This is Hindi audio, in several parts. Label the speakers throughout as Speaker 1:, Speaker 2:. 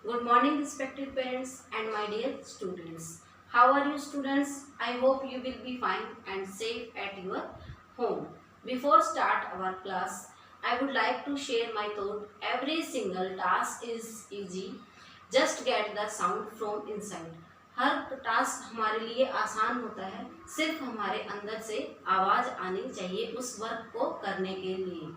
Speaker 1: Good morning, respected parents and my dear students. How are you, students? I hope you will be fine and safe at your home. Before start our class, I would like to share my thought. Every single task is easy. Just get the sound from inside. Her task हमारे लिए आसान होता है, सिर्फ हमारे अंदर से आवाज़ आनी चाहिए उस वर्क को करने के लिए।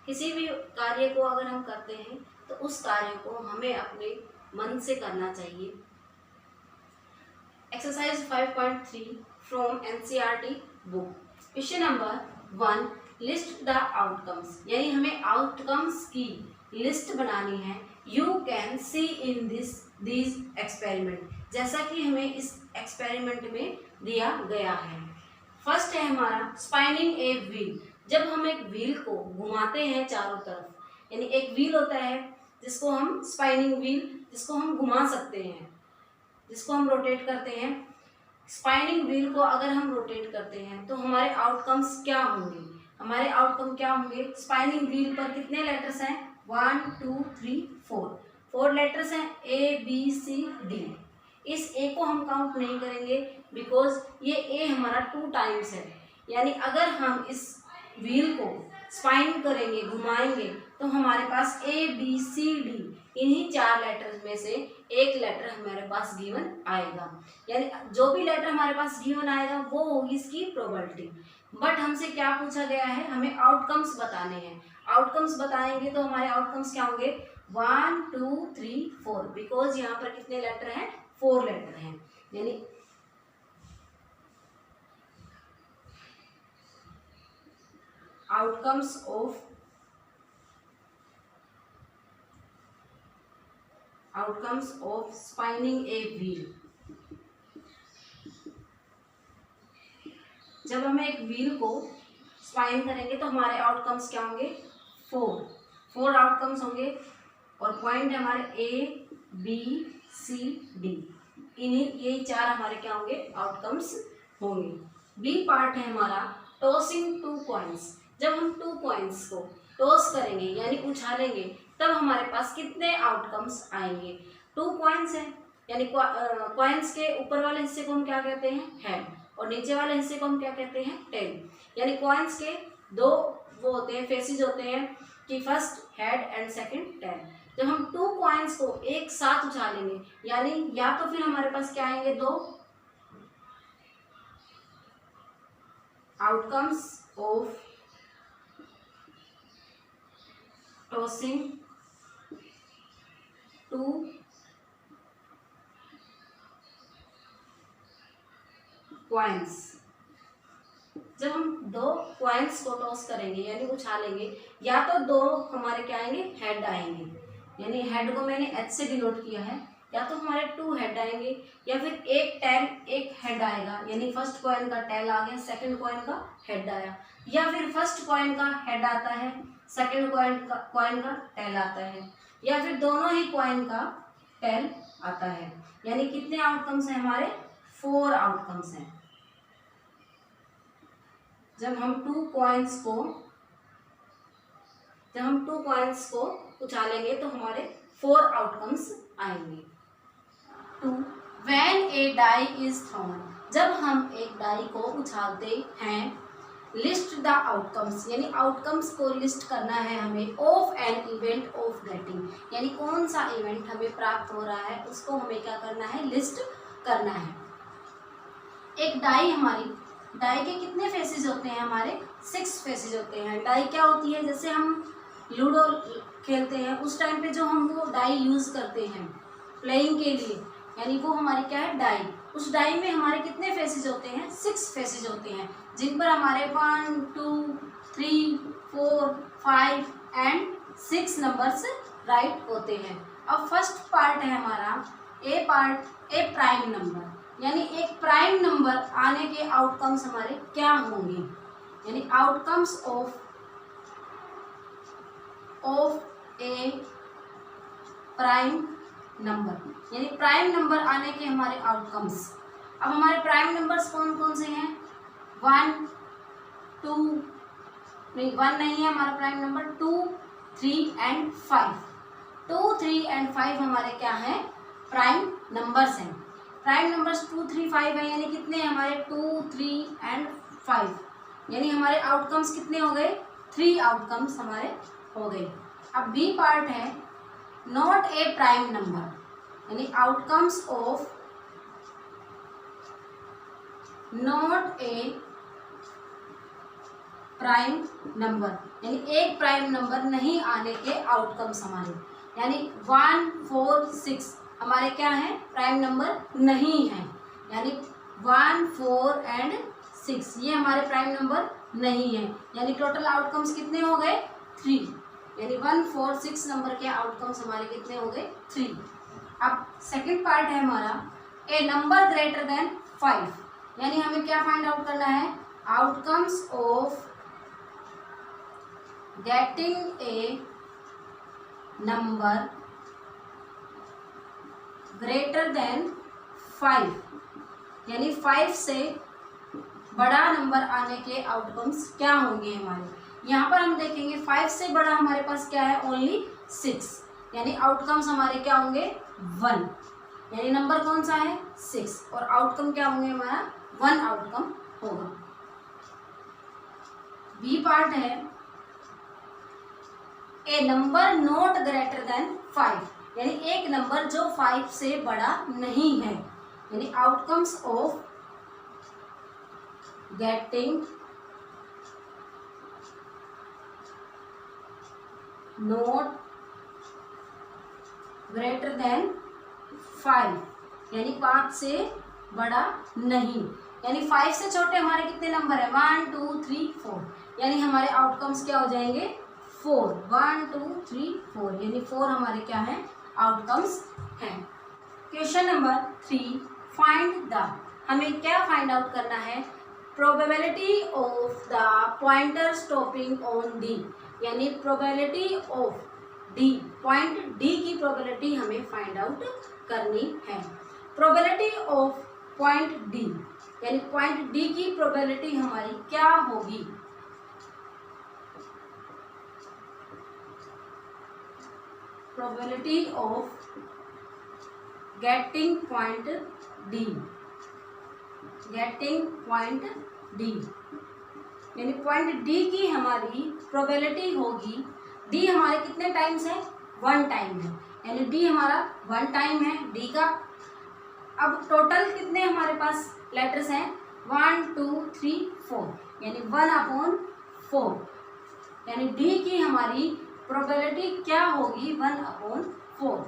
Speaker 1: किसी भी कार्य को अगर हम करते हैं तो उस कार्य को हमें अपने मन से करना चाहिए। Exercise 5.3 from NCERT book. Question number 1, list the outcomes, यानी हमें आउटकम्स की लिस्ट बनानी है। You can see in this experiment, जैसा कि हमें इस एक्सपेरिमेंट में दिया गया है। फर्स्ट है हमारा स्पाइनिंग ए व्हील। जब हम एक व्हील को घुमाते हैं चारों तरफ, यानी एक व्हील होता है जिसको हम स्पाइनिंग व्हील, जिसको हम घुमा सकते हैं, जिसको हम रोटेट करते हैं। स्पाइनिंग व्हील को अगर हम रोटेट करते हैं तो हमारे आउटकम्स क्या होंगे? हमारे आउटकम क्या होंगे? स्पाइनिंग व्हील पर कितने लेटर्स हैं? 1 2 3 4 लेटर्स हैं, ए बी सी डी। इस ए को हम काउंट नहीं करेंगे बिकॉज ये ए हमारा 2 टाइम्स है, यानी अगर हम इस व्हील को स्पाइन करेंगे, घुमाएंगे, तो हमारे पास ए बी सी डी इन्हीं 4 लेटर्स में से एक लेटर हमारे पास गिवन आएगा, यानी जो भी लेटर हमारे पास गिवन आएगा वो होगी इसकी प्रोबेबिलिटी। बट हमसे क्या पूछा गया है? हमें आउटकम्स बताने हैं। आउटकम्स बताएंगे तो हमारे आउटकम्स क्या होंगे? 1 2 3 4, बिकॉज यहाँ पर कितने लेटर हैं? 4 लेटर हैं, यानी outcomes of spinning a wheel। जब हम एक व्हील को स्पाइन करेंगे तो हमारे आउटकम्स क्या होंगे? 4 आउटकम्स होंगे, और पॉइंट है हमारे ए बी सी डी, इन्हीं ये 4 हमारे क्या होंगे? आउटकम्स होंगे। बी पार्ट है हमारा टॉसिंग 2 कॉइन्स। जब हम 2 कॉइन्स को टॉस करेंगे यानी उछालेंगे तब हमारे पास कितने आउटकम्स आएंगे? 2 कॉइन्स हैं, यानी कॉइन्स के ऊपर वाले हिस्से को हम क्या कहते हैं? हेड, और नीचे वाले हिस्से को हम क्या कहते हैं? टेल। यानी कॉइन्स के 2 वो होते हैं, फेसेस होते हैं कि first head and second tail. जब हम 2 कॉइन्स को एक साथ उछालेंगे यानी या तो फिर हमारे पास क्या आएंगे? 2 आउटकम्स ऑफ टॉसिंग 2 कॉइन्स। जब हम 2 कॉइन्स को टॉस करेंगे यानी उछालेंगे, या तो 2 हमारे क्या आएंगे? हेड आएंगे, यानी हेड को मैंने एच से डिनोट किया है, या तो हमारे 2 हेड आएंगे या फिर एक टेल एक हेड आएगा, यानी फर्स्ट कॉइन का टेल आ गया, सेकंड कॉइन का हेड आया, या फिर फर्स्ट कॉइन का हेड आता है, सेकंड कॉइन का टेल आता है, या फिर दोनों ही कॉइन का टेल आता है। यानी कितने आउटकम्स हैं हमारे? 4 आउटकम्स हैं। जब हम 2 कॉइन्स को उछालेंगे तो हमारे 4 आउटकम्स आएंगे। 2, when a die is thrown. जब हम एक डाई को उछालते हैं, लिस्ट द आउटकम्स, यानी आउटकम्स को लिस्ट करना है हमें, of an event of getting, यानी कौन सा इवेंट हमें प्राप्त हो रहा है उसको हमें क्या करना है? लिस्ट करना है। एक डाई, हमारी डाई के कितने फेसेस होते हैं? हमारे 6 फेसेस होते हैं। डाई क्या होती है? जैसे हम लूडो खेलते हैं उस टाइम पे जो हम वो डाई यूज़ करते हैं प्लेइंग के लिए, यानी वो हमारी क्या है? डाई। उस डाई में हमारे कितने फेसेस होते हैं? 6 फेसेस होते हैं, जिन पर हमारे 1 2 3 4 5 एंड 6 नंबर्स राइट होते हैं। अब फर्स्ट पार्ट है हमारा ए पार्ट, ए प्राइम नंबर, यानी एक प्राइम नंबर आने के आउटकम्स हमारे क्या होंगे? यानी outcomes of A prime number, यानी प्राइम नंबर आने के हमारे आउटकम्स। अब हमारे प्राइम नंबर्स कौन कौन से हैं? 1 2 नहीं, 1 नहीं है हमारा प्राइम नंबर, 2 3 एंड 5। 2, 3 एंड 5 हमारे क्या हैं, प्राइम नंबर्स हैं। प्राइम नंबर्स 2, 3, 5 है, यानी कितने हमारे 2, 3 एंड 5, यानी हमारे आउटकम्स कितने हो गए, 3 आउटकम्स हमारे हो गए। अब बी पार्ट है नॉट ए प्राइम नंबर, यानी outcomes of not a prime number, यानी एक प्राइम नंबर नहीं आने के आउटकम्स हमारे, यानी 1, 4, 6 हमारे क्या है, प्राइम नंबर नहीं है, यानी 1, 4 एंड 6 ये हमारे प्राइम नंबर नहीं है, यानी टोटल आउटकम्स कितने हो गए, 3, यानी 1, 4, 6 नंबर के आउटकम्स हमारे कितने हो गए, 3। अब सेकंड पार्ट है हमारा ए नंबर ग्रेटर देन 5, यानी हमें क्या फाइंड आउट करना है, outcomes of getting a number greater than 5, यानी 5 से बड़ा नंबर आने के आउटकम्स क्या होंगे हमारे। यहाँ पर हम देखेंगे 5 से बड़ा हमारे पास क्या है, ओनली 6, यानी आउटकम्स हमारे क्या होंगे, 1, यानी नंबर कौन सा है, 6, और आउटकम क्या होंगे हमारा, 1 आउटकम होगा। बी पार्ट है ए नंबर नॉट ग्रेटर देन 5, यानी एक नंबर जो 5 से बड़ा नहीं है, यानी outcomes of getting not greater than 5, यानी 5 से बड़ा नहीं, यानी 5 से छोटे हमारे कितने नंबर है, 1, 2, 3, 4, यानी हमारे आउटकम्स क्या हो जाएंगे, 4, 1, 2, 3, 4, यानी 4 हमारे क्या है, आउटकम्स हैं। क्वेश्चन नंबर 3 फाइंड द, हमें क्या फाइंड आउट करना है, probability of the pointer stopping on D, यानी probability of D, point D की प्रोबेबिलिटी हमें फाइंड आउट करनी है। प्रोबेबिलिटी ऑफ पॉइंट डी, यानी पॉइंट डी की प्रोबेबिलिटी हमारी क्या होगी, probability of getting point D, getting point D, यानी पॉइंट डी की हमारी प्रोबेबिलिटी होगी, डी हमारे कितने टाइम्स है, 1 टाइम है, यानी डी हमारा 1 टाइम है डी का। अब टोटल कितने हमारे पास लेटर्स हैं, 1, 2, 3, 4, यानी 1/4, यानी डी की हमारी प्रोबेबिलिटी क्या होगी, 1/4।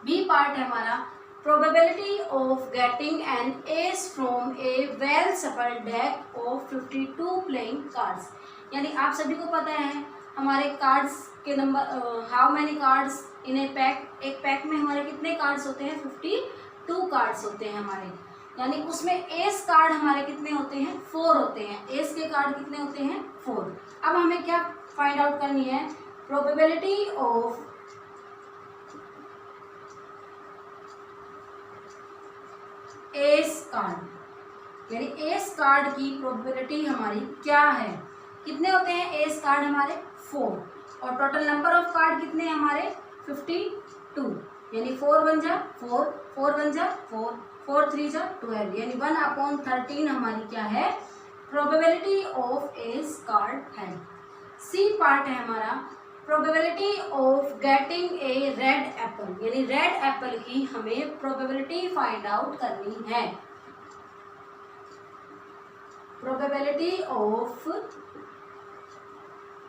Speaker 1: बी पार्ट है हमारा probability of getting an S from A well सफल डेक ऑफ 52 प्लेइंग कार्ड्स, यानी आप सभी को पता है हमारे कार्ड्स के number, how many cards in A pack, एक पैक में हमारे कितने कार्ड्स होते हैं, 52 कार्ड्स होते हैं हमारे, यानी उसमें एस कार्ड हमारे कितने होते हैं, 4 होते हैं, एस के कार्ड कितने होते हैं, 4। अब हमें क्या फाइंड आउट करनी है, प्रोबेबिलिटी ऑफ एस कार्ड, यानी एस कार्ड की प्रोबेबिलिटी हमारी क्या है, कितने होते हैं एस कार्ड हमारे, 4, और टोटल नंबर ऑफ कार्ड कितने हैं हमारे, 52, यानी 4 1 जा 4, 4 1 जा 4, 4 3 जा 12, यानी 1/13 हमारी क्या है, प्रोबेबिलिटी ऑफ एस कार्ड है। सी पार्ट है हमारा probability of getting a red Apple, यानी रेड एप्पल की हमें प्रोबेबिलिटी फाइंड आउट करनी है। प्रोबेबिलिटी ऑफ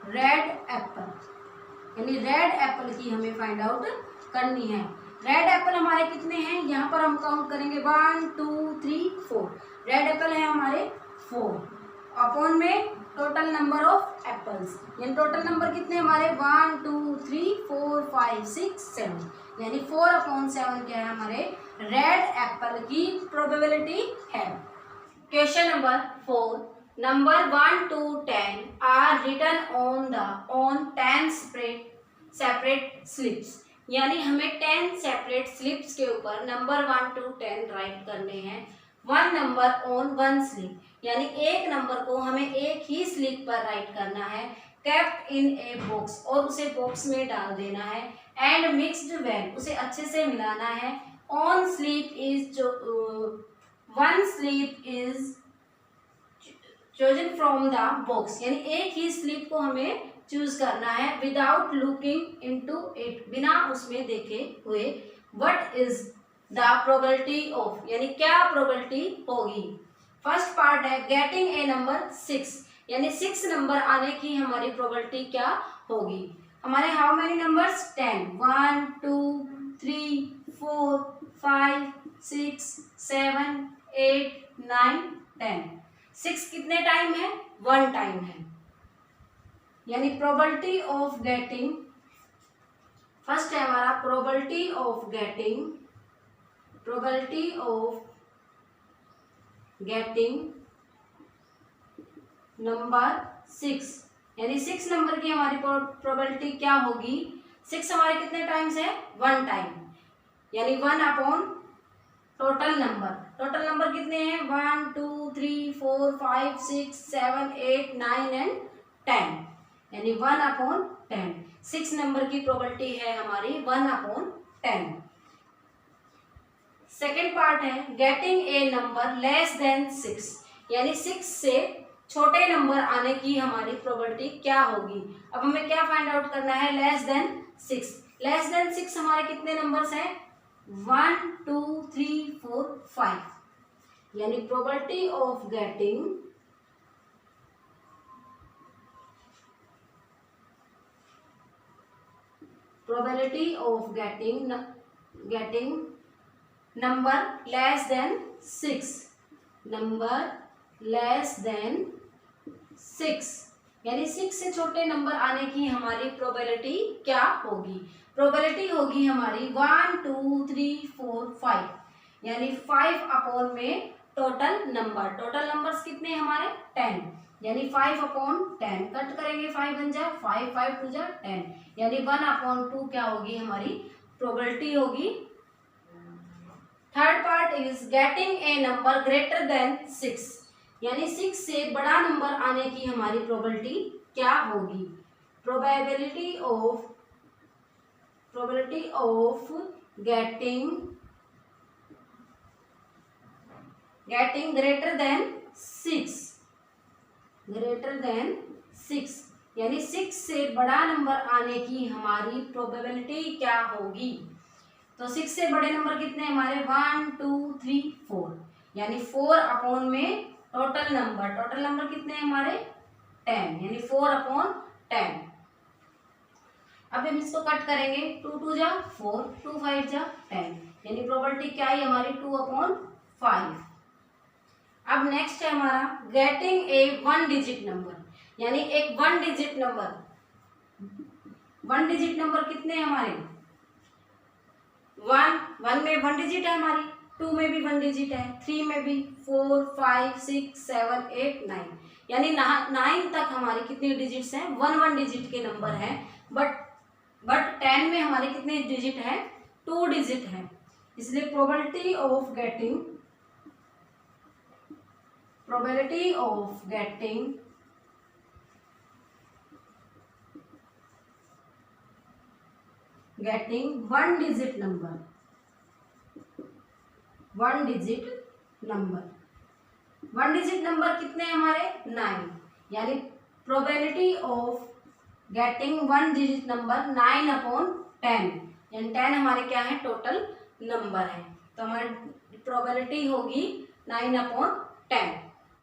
Speaker 1: रेड एप्पल, यानी रेड एप्पल की हमें फाइंड आउट करनी है। रेड एप्पल हमारे कितने हैं, यहाँ पर हम काउंट करेंगे 1 2 3 4, रेड एप्पल है हमारे 4, अपॉन में टोटल नंबर ऑफ एप्पल्स, यानी टोटल नंबर कितने हमारे 1 2 3 4 5 6 7, यानी 4/7 क्या है हमारे रेड एप्पल की प्रोबेबिलिटी है। Question number 4, number 1 to 10 are written on 10 separate slips, यानी हमें 10 सेपरेट स्लिप्स के ऊपर नंबर 1 to 10 राइट करने हैं। 1 नंबर ऑन 1 स्लिप, यानी एक नंबर को हमें एक ही स्लिप पर राइट करना है, केप्ट इन ए बॉक्स, और उसे बॉक्स में डाल देना है। एंड मिक्सड वेल, उसे अच्छे से मिलाना है। On sleep is one sleep is chosen from the box, यानी एक ही स्लीप को हमें चूज करना है विदाउट लुकिंग इनटू इट, बिना उसमें देखे हुए। What is the probability of, यानी क्या प्रोबेबिलिटी होगी। फर्स्ट पार्ट है गेटिंग ए नंबर 6, यानी 6 नंबर आने की हमारी प्रोबेबिलिटी क्या होगी। हमारे हाउ मेनी नंबर्स 10, 1 2 3 4 5 6 7 8 9 10। 6 कितने टाइम है, 1 टाइम है, यानी प्रोबेबिलिटी ऑफ गेटिंग, फर्स्ट है हमारा प्रोबेबिलिटी ऑफ गेटिंग नंबर 6, यानी 6 नंबर की हमारी प्रोबेबिलिटी क्या होगी। 6 हमारे कितने टाइम्स है, 1 टाइम, यानी 1 अपॉन टोटल नंबर कितने हैं 1 2 3 4 5 6 7 8 9 एंड 10, यानी 1 अपॉन 10। 6 नंबर की प्रोबेबिलिटी है हमारी 1 अपॉन 10। सेकेंड पार्ट है getting a number less than 6, यानी 6 से छोटे नंबर आने की हमारी प्रोबेबिलिटी क्या होगी। अब हमें क्या फाइंड आउट करना है, लेस देन 6। लेस देन 6 हमारे कितने नंबर्स हैं, 1 2 3 4 5, यानी probability of getting number less than 6, यानी 6 से छोटे नंबर आने की हमारी प्रोबेबिलिटी क्या होगी। प्रोबेबिलिटी होगी हमारी 1 2 3 4 5, यानी 5 अपॉन में टोटल नंबर्स कितने हमारे 10, यानी 5 अपॉन 10 कट करेंगे, 5 बन जाए 5 5 2 जा 10, यानी 1 अपॉन 2 क्या होगी हमारी प्रोबेबिलिटी होगी। Third part is getting a number greater than 6, यानी 6 से बड़ा नंबर आने की हमारी प्रोबेबिलिटी क्या होगी। Probability of getting greater than 6, यानी 6 से बड़ा नंबर आने की हमारी प्रोबेबिलिटी क्या होगी। तो 6 से बड़े नंबर कितने हमारे 1 2 3 4, यानी 4 अपॉन में टोटल नंबर कितने हैं हमारे 10, यानी 4 अपॉन 10। अब हम इसको कट करेंगे, 2 2 जा 4 2 5 जा 10, यानी प्रोबेबिलिटी क्या है हमारी 2 अपॉन 5। अब नेक्स्ट है हमारा गेटिंग ए 1 डिजिट नंबर, यानी एक 1 डिजिट नंबर कितने हैं हमारे 1 में 1 डिजिट है हमारी, 2 में भी 1 डिजिट है, 3 में भी, 4 5 6 7 8 9, यानी 9 तक हमारी कितनी डिजिट्स हैं 1 डिजिट के नंबर हैं। बट 10 में हमारे कितने डिजिट है 2 डिजिट है, इसलिए probability of getting one digit number कितने हैं हमारे 9, यानी probability of getting 1 digit number 9 upon 10, यानी 10 हमारे क्या है टोटल नंबर है, तो हमारी प्रोबेबिलिटी होगी 9 अपॉन 10।